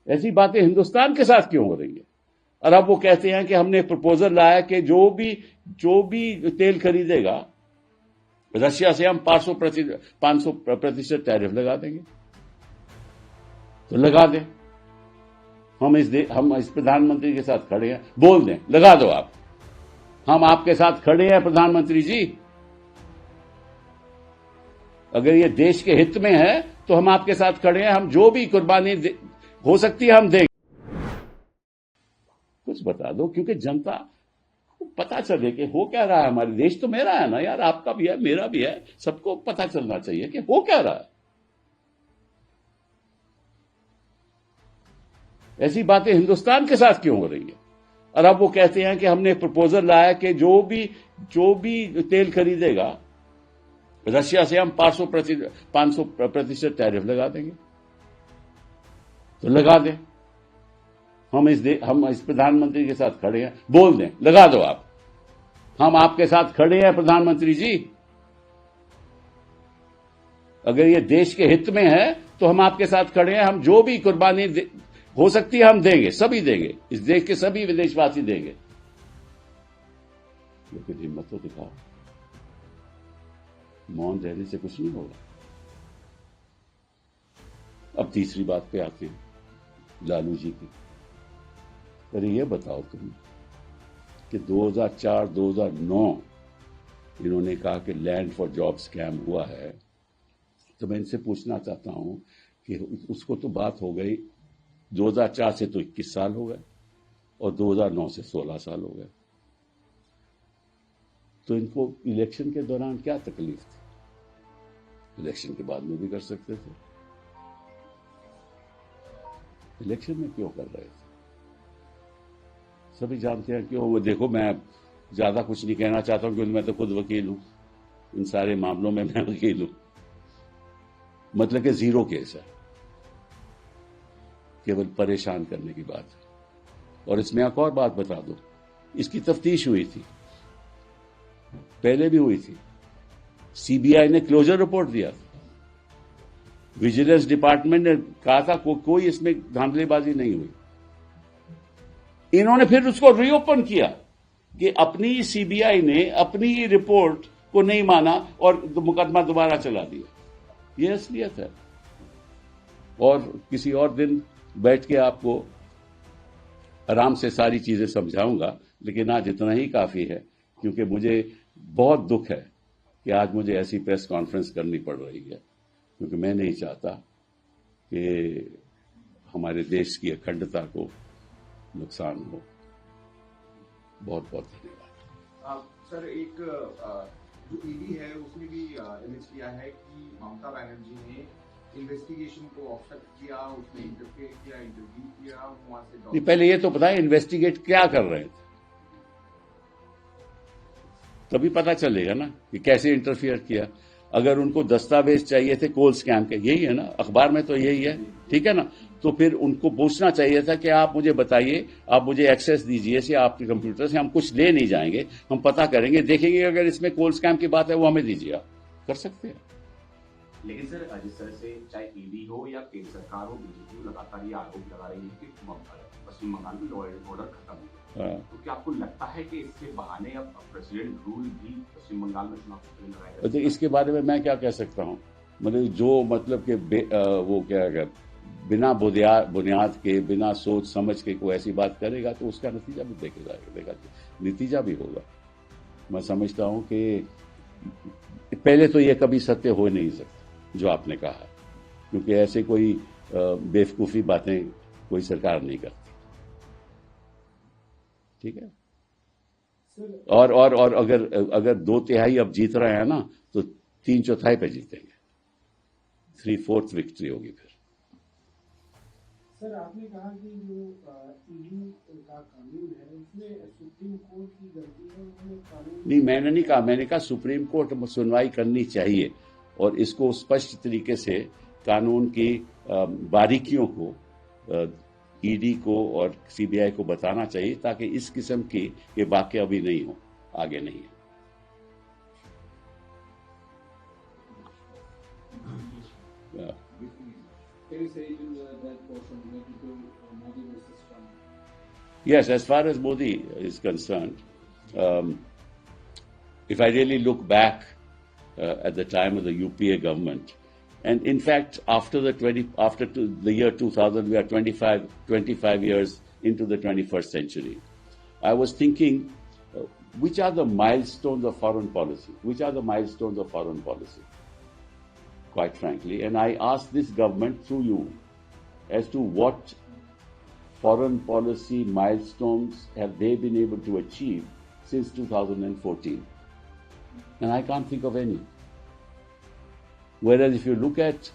ऐसी बातें हिंदुस्तान के साथ क्यों हो रही है? और अब वो कहते हैं कि हमने एक प्रपोजल लाया कि जो भी तेल खरीदेगा रशिया से हम 500% टैरिफ लगा देंगे। तो लगा दें, हम इस प्रधानमंत्री के साथ खड़े हैं, बोल दें, लगा दो आप, हम आपके साथ खड़े हैं प्रधानमंत्री जी। अगर ये देश के हित में है तो हम आपके साथ खड़े हैं, हम जो भी कुर्बानी हो सकती है हम देंगे। कुछ बता दो, क्योंकि जनता को पता चले कि हो क्या रहा है। हमारे देश तो मेरा है ना यार, आपका भी है, मेरा भी है, सबको पता चलना चाहिए कि हो क्या रहा है। ऐसी बातें हिंदुस्तान के साथ क्यों हो रही है? और अब वो कहते हैं कि हमने एक प्रपोजल लाया कि जो भी तेल खरीदेगा रशिया से हम 500% टैरिफ लगा देंगे। तो लगा दें, हम इस प्रधानमंत्री के साथ खड़े हैं, बोल दें, लगा दो आप, हम आपके साथ खड़े हैं प्रधानमंत्री जी। अगर ये देश के हित में है तो हम आपके साथ खड़े हैं, हम जो भी कुर्बानी हो सकती है हम देंगे, सभी देंगे, इस देश के सभी विदेशवासी देंगे। लेकिन हिम्मत तो दिखाओ, मौन रहने से कुछ नहीं होगा। अब तीसरी बात पे आते हैं, लालू जी की। अरे ये बताओ तुम कि 2004-2009 इन्होंने कहा कि लैंड फॉर जॉब स्कैम हुआ है, तो मैं इनसे पूछना चाहता हूं कि उसको तो बात हो गई, 2004 से तो 21 साल हो गए और 2009 से 16 साल हो गए, तो इनको इलेक्शन के दौरान क्या तकलीफ थी? इलेक्शन के बाद में भी कर सकते थे, इलेक्शन में क्यों कर रहे थे? सभी जानते हैं क्यों। वो देखो, मैं ज्यादा कुछ नहीं कहना चाहता हूं क्योंकि मैं तो खुद वकील हूं, इन सारे मामलों में मैं वकील हूं। मतलब कि जीरो केस है, केवल परेशान करने की बात है। और इसमें एक और बात बता दो, इसकी तफ्तीश हुई थी, पहले भी हुई थी, सीबीआई ने क्लोजर रिपोर्ट दिया था, विजिलेंस डिपार्टमेंट ने कहा था कोई इसमें धांधलीबाजी नहीं हुई। इन्होंने फिर उसको रीओपन किया कि अपनी सीबीआई ने अपनी रिपोर्ट को नहीं माना और मुकदमा दोबारा चला दिया। यह असलियत है। और किसी और दिन बैठ के आपको आराम से सारी चीजें समझाऊंगा, लेकिन आज इतना ही काफी है, क्योंकि मुझे बहुत दुख है कि आज मुझे ऐसी प्रेस कॉन्फ्रेंस करनी पड़ रही है, क्योंकि मैं नहीं चाहता कि हमारे देश की अखंडता को नुकसान हो। बहुत बहुत धन्यवाद। सर, एक जो ईडी है उसने भी एलिज किया है कि ममता बनर्जी ने इन्वेस्टिगेशन को ऑब्स्ट्रक्ट किया, उसने इंटरफेयर किया, इंटरव्यू किया, वहां से नहीं, पहले ये तो बताएं इन्वेस्टिगेट क्या कर रहे थे, तभी पता चलेगा ना कि कैसे इंटरफियर किया। अगर उनको दस्तावेज चाहिए थे कोल स्कैम के, यही है ना, अखबार में तो यही है, ठीक है ना, तो फिर उनको पूछना चाहिए था कि आप मुझे बताइए, आप मुझे एक्सेस दीजिए से आपके कंप्यूटर से, हम कुछ ले नहीं जाएंगे, हम पता करेंगे, देखेंगे अगर इसमें कोल स्कैम की बात है वो हमें दीजिए, आप कर सकते हैं। लेकिन सर, जिस तरह से चाहे ईडी हो या केंद्र सरकार हो, बीजेपी लगातार ये आरोप लगा रही है कि पश्चिम बंगाल में लॉ एंड ऑर्डर खत्म हो गया, तो क्या आपको लगता है कि इसके बहाने अब प्रेसिडेंट रूल भी पश्चिम बंगाल में चुनाव से लगाया जाए? इसके बारे में मैं क्या कह सकता हूँ, मतलब जो मतलब कि वो क्या है, बिना बुनियाद के, बिना सोच समझ के कोई ऐसी बात करेगा तो उसका नतीजा भी देगा, नतीजा भी होगा। मैं समझता हूं कि पहले तो ये कभी सत्य हो नहीं सकता जो आपने कहा, क्योंकि ऐसे कोई बेवकूफ़ी बातें कोई सरकार नहीं करती, ठीक है। और अगर 2/3 अब जीत रहे हैं ना, तो 3/4 पे जीतेंगे, 3/4 विक्ट्री होगी फिर। सर, आपने कहा कि जो ईडी का कानून है उसमें सुप्रीम कोर्ट की गलती है, उन्होंने कानून नहीं, मैंने नहीं कहा, मैंने कहा सुप्रीम कोर्ट सुनवाई करनी चाहिए और इसको स्पष्ट तरीके से कानून की बारीकियों को ईडी को और सीबीआई को बताना चाहिए, ताकि इस किस्म के वाक़े अभी नहीं हो, आगे नहीं है। Can you say it in that portion related to Yes, as far as Modi is concerned, if I really look back at the time of the UPA government, and in fact, after the year 2000, we are 25 years into the 21st century. I was thinking, which are the milestones of foreign policy? Which are the milestones of foreign policy? Quite frankly, and I asked this government through you as to what foreign policy milestones have they been able to achieve since 2014? And I can't think of any. Whereas if you look at